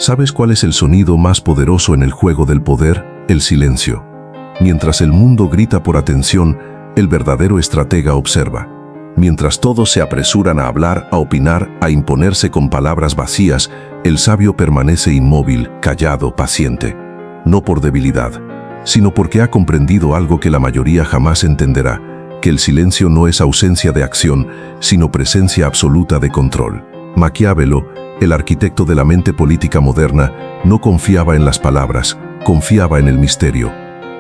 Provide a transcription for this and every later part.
¿Sabes cuál es el sonido más poderoso en el juego del poder? El silencio. Mientras el mundo grita por atención, el verdadero estratega observa. Mientras todos se apresuran a hablar, a opinar, a imponerse con palabras vacías, el sabio permanece inmóvil, callado, paciente. No por debilidad, sino porque ha comprendido algo que la mayoría jamás entenderá, que el silencio no es ausencia de acción, sino presencia absoluta de control. Maquiavelo, el arquitecto de la mente política moderna, no confiaba en las palabras, confiaba en el misterio,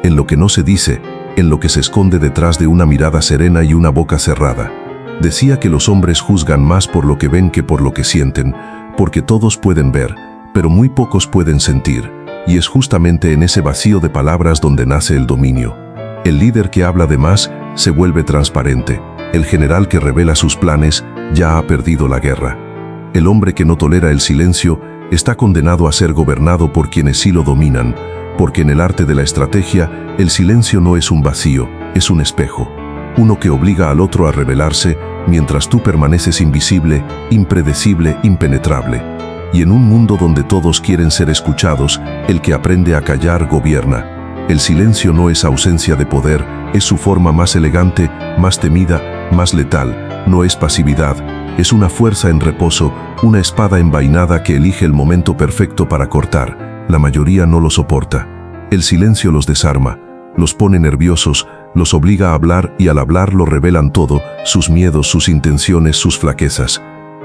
en lo que no se dice, en lo que se esconde detrás de una mirada serena y una boca cerrada. Decía que los hombres juzgan más por lo que ven que por lo que sienten, porque todos pueden ver, pero muy pocos pueden sentir, y es justamente en ese vacío de palabras donde nace el dominio. El líder que habla de más se vuelve transparente, el general que revela sus planes ya ha perdido la guerra. El hombre que no tolera el silencio está condenado a ser gobernado por quienes sí lo dominan, porque en el arte de la estrategia el silencio no es un vacío, es un espejo. Uno que obliga al otro a revelarse mientras tú permaneces invisible, impredecible, impenetrable. Y en un mundo donde todos quieren ser escuchados, el que aprende a callar gobierna. El silencio no es ausencia de poder, es su forma más elegante, más temida, más letal. No es pasividad, es una fuerza en reposo, una espada envainada que elige el momento perfecto para cortar. La mayoría no lo soporta. El silencio los desarma, los pone nerviosos, los obliga a hablar y al hablar lo revelan todo, sus miedos, sus intenciones, sus flaquezas.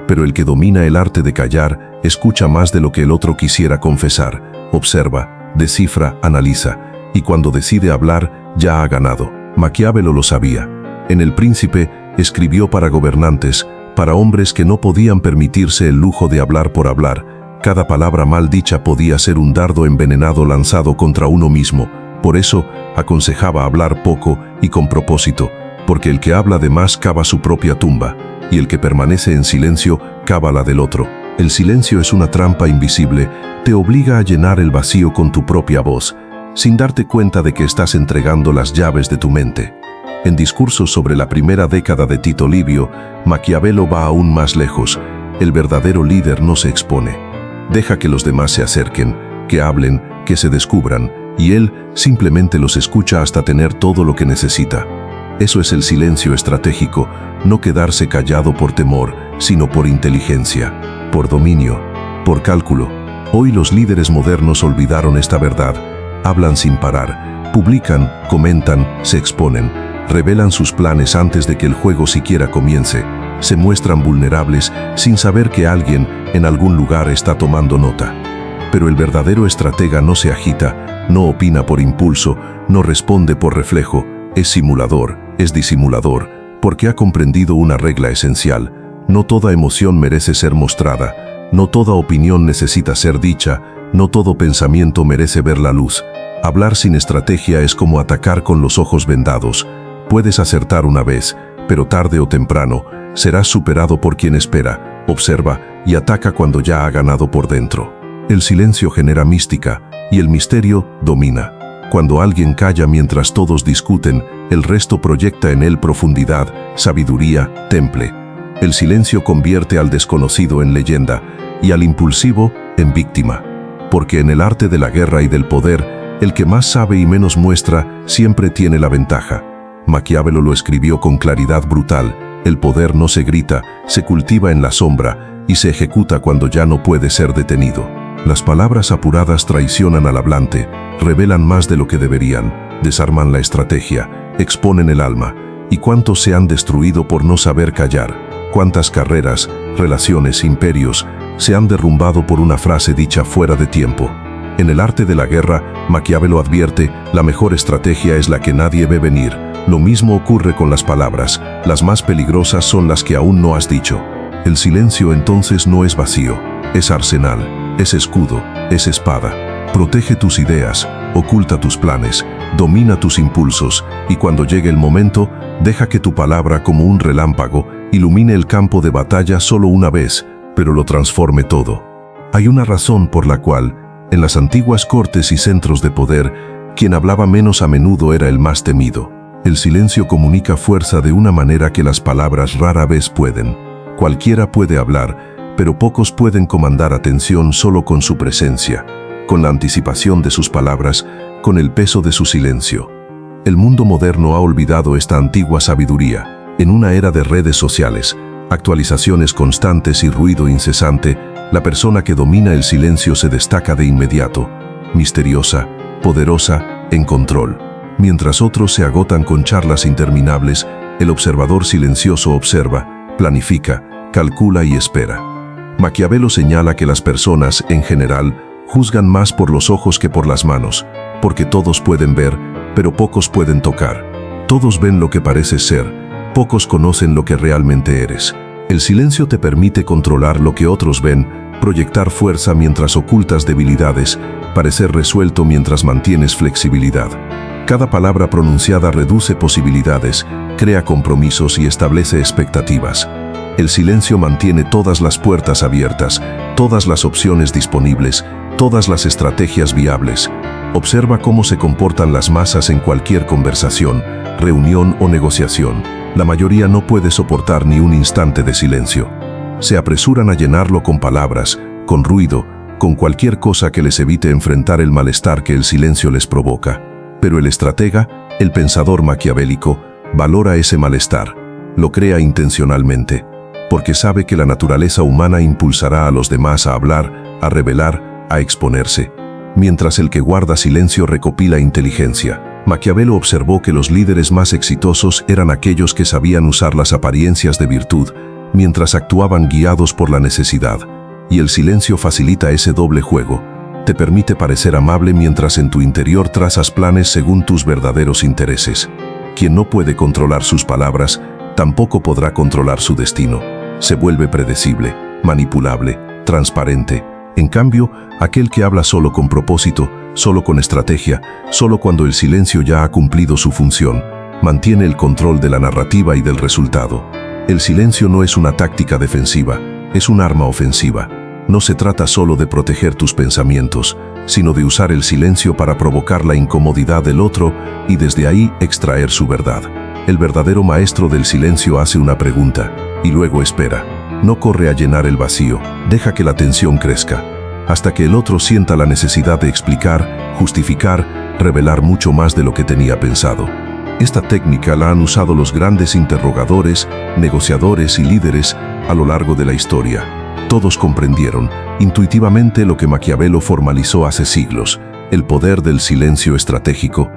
Pero el que domina el arte de callar, escucha más de lo que el otro quisiera confesar, observa, descifra, analiza, y cuando decide hablar, ya ha ganado. Maquiavelo lo sabía. En El Príncipe, escribió para gobernantes, para hombres que no podían permitirse el lujo de hablar por hablar. Cada palabra mal dicha podía ser un dardo envenenado lanzado contra uno mismo. Por eso, aconsejaba hablar poco y con propósito, porque el que habla de más cava su propia tumba, y el que permanece en silencio cava la del otro. El silencio es una trampa invisible, te obliga a llenar el vacío con tu propia voz, sin darte cuenta de que estás entregando las llaves de tu mente. En discursos sobre la primera década de Tito Livio, Maquiavelo va aún más lejos. El verdadero líder no se expone. Deja que los demás se acerquen, que hablen, que se descubran, y él simplemente los escucha hasta tener todo lo que necesita. Eso es el silencio estratégico, no quedarse callado por temor, sino por inteligencia, por dominio, por cálculo. Hoy los líderes modernos olvidaron esta verdad. Hablan sin parar, publican, comentan, se exponen, revelan sus planes antes de que el juego siquiera comience, se muestran vulnerables sin saber que alguien en algún lugar está tomando nota. Pero el verdadero estratega no se agita, no opina por impulso, no responde por reflejo, es simulador, es disimulador, porque ha comprendido una regla esencial. No toda emoción merece ser mostrada, no toda opinión necesita ser dicha, no todo pensamiento merece ver la luz. Hablar sin estrategia es como atacar con los ojos vendados. Puedes acertar una vez, pero tarde o temprano serás superado por quien espera, observa y ataca cuando ya ha ganado por dentro. El silencio genera mística y el misterio domina. Cuando alguien calla mientras todos discuten, el resto proyecta en él profundidad, sabiduría, temple. El silencio convierte al desconocido en leyenda y al impulsivo en víctima. Porque en el arte de la guerra y del poder, el que más sabe y menos muestra siempre tiene la ventaja. Maquiavelo lo escribió con claridad brutal. El poder no se grita, se cultiva en la sombra y se ejecuta cuando ya no puede ser detenido. Las palabras apuradas traicionan al hablante, revelan más de lo que deberían, desarman la estrategia, exponen el alma. ¿Y cuántos se han destruido por no saber callar? ¿Cuántas carreras, relaciones, imperios se han derrumbado por una frase dicha fuera de tiempo? En el arte de la guerra, Maquiavelo advierte, la mejor estrategia es la que nadie ve venir. Lo mismo ocurre con las palabras, las más peligrosas son las que aún no has dicho. El silencio entonces no es vacío, es arsenal, es escudo, es espada. Protege tus ideas, oculta tus planes, domina tus impulsos, y cuando llegue el momento, deja que tu palabra como un relámpago ilumine el campo de batalla solo una vez, pero lo transforme todo. Hay una razón por la cual, en las antiguas cortes y centros de poder, quien hablaba menos a menudo era el más temido. El silencio comunica fuerza de una manera que las palabras rara vez pueden. Cualquiera puede hablar, pero pocos pueden comandar atención solo con su presencia, con la anticipación de sus palabras, con el peso de su silencio. El mundo moderno ha olvidado esta antigua sabiduría. En una era de redes sociales, actualizaciones constantes y ruido incesante, la persona que domina el silencio se destaca de inmediato, misteriosa, poderosa, en control. Mientras otros se agotan con charlas interminables, el observador silencioso observa, planifica, calcula y espera. Maquiavelo señala que las personas, en general, juzgan más por los ojos que por las manos, porque todos pueden ver, pero pocos pueden tocar. Todos ven lo que pareces ser, pocos conocen lo que realmente eres. El silencio te permite controlar lo que otros ven, proyectar fuerza mientras ocultas debilidades, parecer resuelto mientras mantienes flexibilidad. Cada palabra pronunciada reduce posibilidades, crea compromisos y establece expectativas. El silencio mantiene todas las puertas abiertas, todas las opciones disponibles, todas las estrategias viables. Observa cómo se comportan las masas en cualquier conversación, reunión o negociación. La mayoría no puede soportar ni un instante de silencio. Se apresuran a llenarlo con palabras, con ruido, con cualquier cosa que les evite enfrentar el malestar que el silencio les provoca. Pero el estratega, el pensador maquiavélico, valora ese malestar, lo crea intencionalmente, porque sabe que la naturaleza humana impulsará a los demás a hablar, a revelar, a exponerse, mientras el que guarda silencio recopila inteligencia. Maquiavelo observó que los líderes más exitosos eran aquellos que sabían usar las apariencias de virtud, mientras actuaban guiados por la necesidad, y el silencio facilita ese doble juego. Te permite parecer amable mientras en tu interior trazas planes según tus verdaderos intereses. Quien no puede controlar sus palabras, tampoco podrá controlar su destino. Se vuelve predecible, manipulable, transparente. En cambio, aquel que habla solo con propósito, solo con estrategia, solo cuando el silencio ya ha cumplido su función, mantiene el control de la narrativa y del resultado. El silencio no es una táctica defensiva, es un arma ofensiva. No se trata solo de proteger tus pensamientos, sino de usar el silencio para provocar la incomodidad del otro y desde ahí extraer su verdad. El verdadero maestro del silencio hace una pregunta y luego espera. No corre a llenar el vacío, deja que la tensión crezca, hasta que el otro sienta la necesidad de explicar, justificar, revelar mucho más de lo que tenía pensado. Esta técnica la han usado los grandes interrogadores, negociadores y líderes a lo largo de la historia. Todos comprendieron intuitivamente lo que Maquiavelo formalizó hace siglos, el poder del silencio estratégico.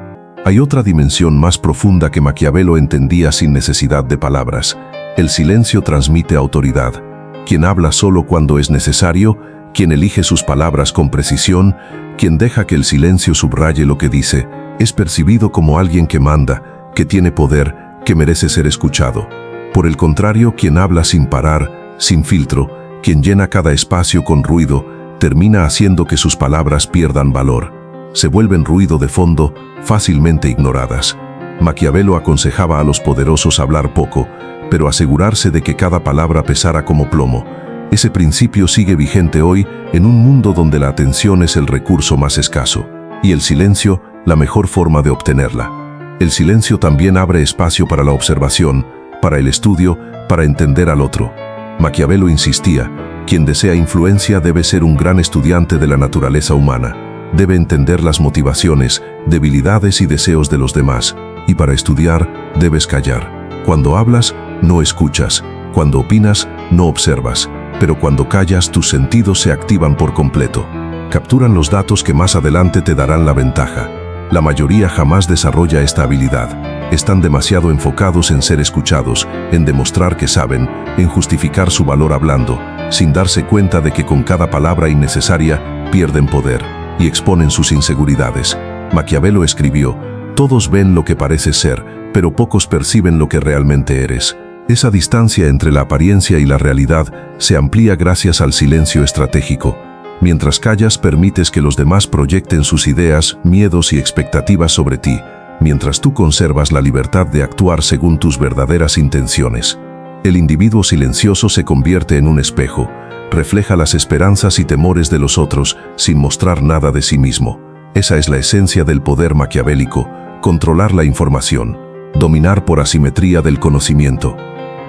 Hay otra dimensión más profunda que Maquiavelo entendía sin necesidad de palabras. El silencio transmite autoridad. Quien habla solo cuando es necesario, quien elige sus palabras con precisión, quien deja que el silencio subraye lo que dice, es percibido como alguien que manda, que tiene poder, que merece ser escuchado. Por el contrario, quien habla sin parar, sin filtro, quien llena cada espacio con ruido, termina haciendo que sus palabras pierdan valor. Se vuelven ruido de fondo, fácilmente ignoradas. Maquiavelo aconsejaba a los poderosos hablar poco, pero asegurarse de que cada palabra pesara como plomo. Ese principio sigue vigente hoy en un mundo donde la atención es el recurso más escaso, y el silencio, la mejor forma de obtenerla. El silencio también abre espacio para la observación, para el estudio, para entender al otro. Maquiavelo insistía, quien desea influencia debe ser un gran estudiante de la naturaleza humana. Debe entender las motivaciones, debilidades y deseos de los demás, y para estudiar, debes callar. Cuando hablas, no escuchas. Cuando opinas, no observas. Pero cuando callas, tus sentidos se activan por completo. Capturan los datos que más adelante te darán la ventaja. La mayoría jamás desarrolla esta habilidad. Están demasiado enfocados en ser escuchados, en demostrar que saben, en justificar su valor hablando, sin darse cuenta de que con cada palabra innecesaria pierden poder y exponen sus inseguridades. Maquiavelo escribió, todos ven lo que pareces ser, pero pocos perciben lo que realmente eres. Esa distancia entre la apariencia y la realidad se amplía gracias al silencio estratégico. Mientras callas, permites que los demás proyecten sus ideas, miedos y expectativas sobre ti, mientras tú conservas la libertad de actuar según tus verdaderas intenciones. El individuo silencioso se convierte en un espejo, refleja las esperanzas y temores de los otros sin mostrar nada de sí mismo. Esa es la esencia del poder maquiavélico, controlar la información, dominar por asimetría del conocimiento,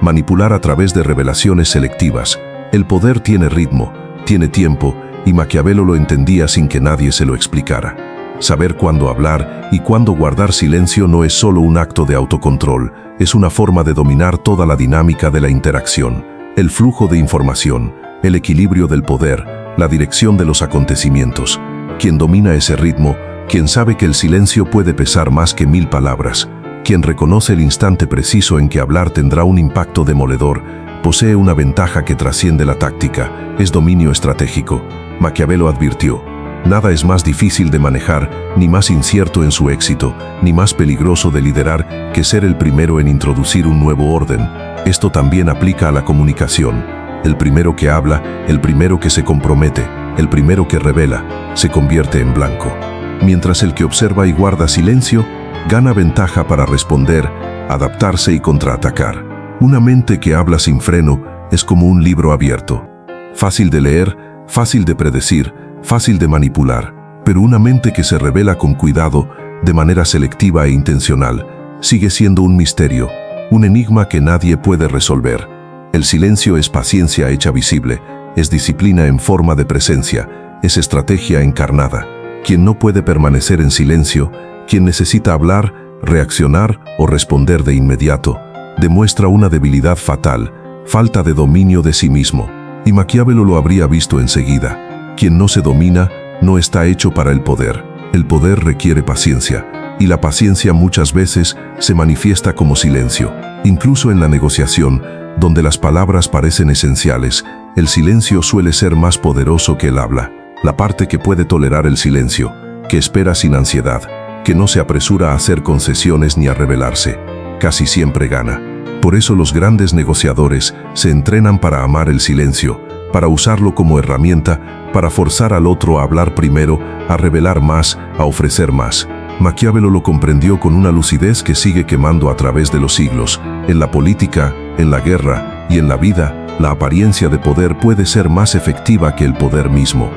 manipular a través de revelaciones selectivas. El poder tiene ritmo, tiene tiempo, y Maquiavelo lo entendía sin que nadie se lo explicara. Saber cuándo hablar y cuándo guardar silencio no es solo un acto de autocontrol, es una forma de dominar toda la dinámica de la interacción, el flujo de información, el equilibrio del poder, la dirección de los acontecimientos. Quien domina ese ritmo, quien sabe que el silencio puede pesar más que 1000 palabras, quien reconoce el instante preciso en que hablar tendrá un impacto demoledor, posee una ventaja que trasciende la táctica, es dominio estratégico. Maquiavelo advirtió: nada es más difícil de manejar, ni más incierto en su éxito, ni más peligroso de liderar que ser el primero en introducir un nuevo orden. Esto también aplica a la comunicación. El primero que habla, el primero que se compromete, el primero que revela, se convierte en blanco. Mientras el que observa y guarda silencio, gana ventaja para responder, adaptarse y contraatacar. Una mente que habla sin freno es como un libro abierto. Fácil de leer, fácil de predecir, fácil de manipular, pero una mente que se revela con cuidado, de manera selectiva e intencional, sigue siendo un misterio, un enigma que nadie puede resolver. El silencio es paciencia hecha visible, es disciplina en forma de presencia, es estrategia encarnada. Quien no puede permanecer en silencio, quien necesita hablar, reaccionar o responder de inmediato, demuestra una debilidad fatal, falta de dominio de sí mismo. Y Maquiavelo lo habría visto enseguida. Quien no se domina, no está hecho para el poder. El poder requiere paciencia, y la paciencia muchas veces se manifiesta como silencio. Incluso en la negociación, donde las palabras parecen esenciales, el silencio suele ser más poderoso que el habla. La parte que puede tolerar el silencio, que espera sin ansiedad, que no se apresura a hacer concesiones ni a rebelarse, casi siempre gana. Por eso los grandes negociadores se entrenan para amar el silencio, para usarlo como herramienta, para forzar al otro a hablar primero, a revelar más, a ofrecer más. Maquiavelo lo comprendió con una lucidez que sigue quemando a través de los siglos. En la política, en la guerra y en la vida, la apariencia de poder puede ser más efectiva que el poder mismo.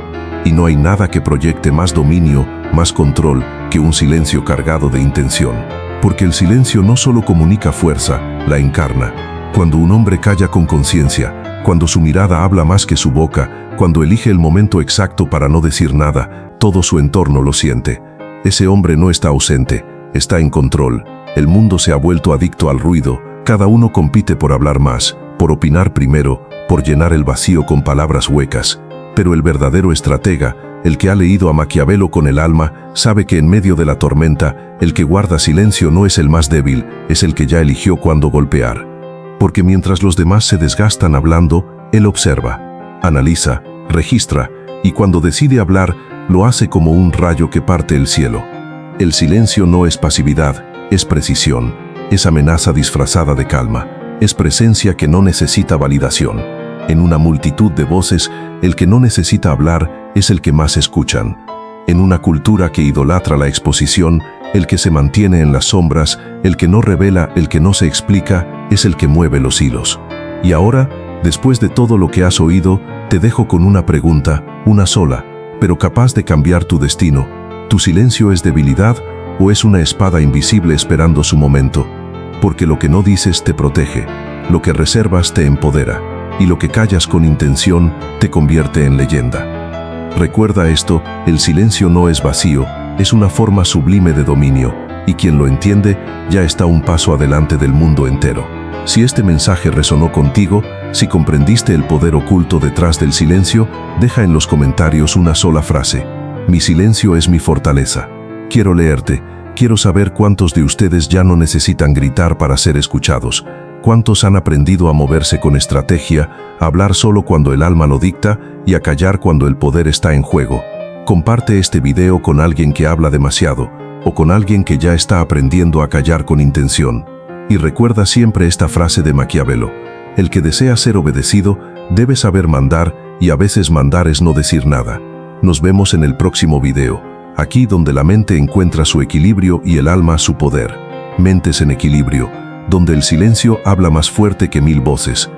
Y no hay nada que proyecte más dominio, más control, que un silencio cargado de intención. Porque el silencio no solo comunica fuerza, la encarna. Cuando un hombre calla con conciencia, cuando su mirada habla más que su boca, cuando elige el momento exacto para no decir nada, todo su entorno lo siente. Ese hombre no está ausente, está en control. El mundo se ha vuelto adicto al ruido, cada uno compite por hablar más, por opinar primero, por llenar el vacío con palabras huecas. Pero el verdadero estratega, el que ha leído a Maquiavelo con el alma, sabe que en medio de la tormenta, el que guarda silencio no es el más débil, es el que ya eligió cuándo golpear. Porque mientras los demás se desgastan hablando, él observa, analiza, registra, y cuando decide hablar, lo hace como un rayo que parte el cielo. El silencio no es pasividad, es precisión, es amenaza disfrazada de calma, es presencia que no necesita validación. En una multitud de voces, el que no necesita hablar es el que más escuchan. En una cultura que idolatra la exposición, el que se mantiene en las sombras, el que no revela, el que no se explica, es el que mueve los hilos. Y ahora, después de todo lo que has oído, te dejo con una pregunta, una sola, pero capaz de cambiar tu destino. ¿Tu silencio es debilidad o es una espada invisible esperando su momento? Porque lo que no dices te protege, lo que reservas te empodera, y lo que callas con intención te convierte en leyenda. Recuerda esto, el silencio no es vacío, es una forma sublime de dominio, y quien lo entiende ya está un paso adelante del mundo entero. Si este mensaje resonó contigo, si comprendiste el poder oculto detrás del silencio, deja en los comentarios una sola frase: mi silencio es mi fortaleza. Quiero leerte, quiero saber cuántos de ustedes ya no necesitan gritar para ser escuchados, cuántos han aprendido a moverse con estrategia, a hablar solo cuando el alma lo dicta y a callar cuando el poder está en juego. Comparte este video con alguien que habla demasiado o con alguien que ya está aprendiendo a callar con intención. Y recuerda siempre esta frase de Maquiavelo: el que desea ser obedecido debe saber mandar, y a veces mandar es no decir nada. Nos vemos en el próximo video, aquí donde la mente encuentra su equilibrio y el alma su poder. Mentes en equilibrio, donde el silencio habla más fuerte que 1000 voces.